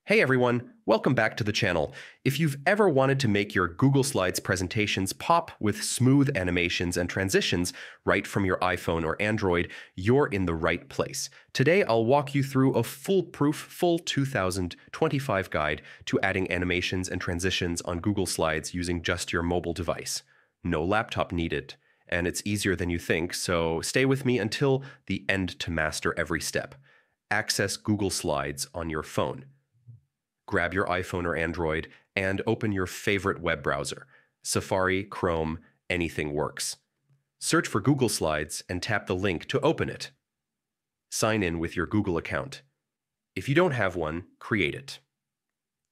Hey everyone, welcome back to the channel. If you've ever wanted to make your Google Slides presentations pop with smooth animations and transitions right from your iPhone or Android, you're in the right place. Today I'll walk you through a foolproof full 2025 guide to adding animations and transitions on Google Slides using just your mobile device. No laptop needed, and it's easier than you think, so stay with me until the end to master every step. Access Google Slides on your phone. Grab your iPhone or Android and open your favorite web browser. Safari, Chrome, anything works. Search for Google Slides and tap the link to open it. Sign in with your Google account. If you don't have one, create it.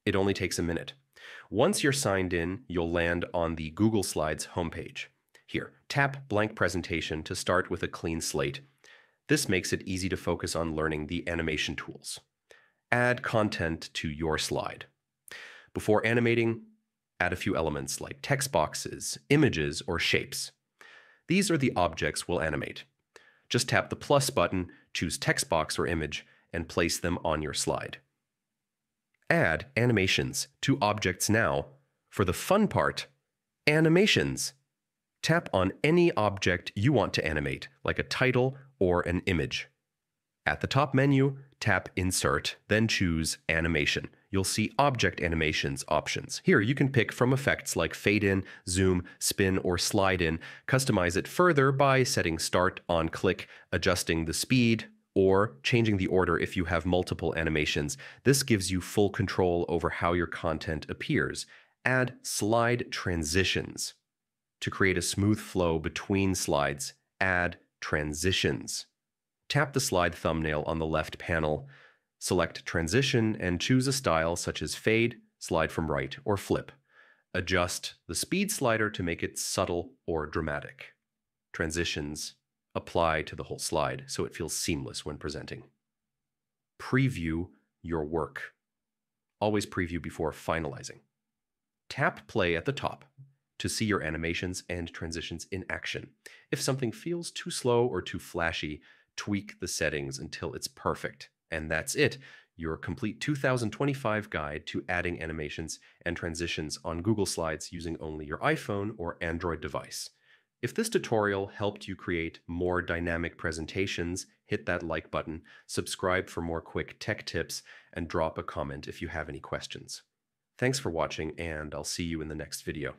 It only takes a minute. Once you're signed in, you'll land on the Google Slides homepage. Here, tap Blank Presentation to start with a clean slate. This makes it easy to focus on learning the animation tools. Add content to your slide. Before animating, add a few elements like text boxes, images, or shapes. These are the objects we'll animate. Just tap the plus button, choose text box or image, and place them on your slide. Add animations to objects now. For the fun part, animations. Tap on any object you want to animate, like a title or an image. At the top menu, tap Insert, then choose Animation. You'll see Object Animations options. Here, you can pick from effects like Fade In, Zoom, Spin, or Slide In. Customize it further by setting Start on click, adjusting the speed, or changing the order if you have multiple animations. This gives you full control over how your content appears. Add Slide Transitions. To create a smooth flow between slides, add Transitions. Tap the slide thumbnail on the left panel, select Transition, and choose a style such as Fade, Slide from Right, or Flip. Adjust the speed slider to make it subtle or dramatic. Transitions apply to the whole slide so it feels seamless when presenting. Preview your work. Always preview before finalizing. Tap Play at the top to see your animations and transitions in action. If something feels too slow or too flashy, tweak the settings until it's perfect. And that's it, your complete 2025 guide to adding animations and transitions on Google Slides using only your iPhone or Android device. If this tutorial helped you create more dynamic presentations, hit that like button, subscribe for more quick tech tips, and drop a comment if you have any questions. Thanks for watching, and I'll see you in the next video.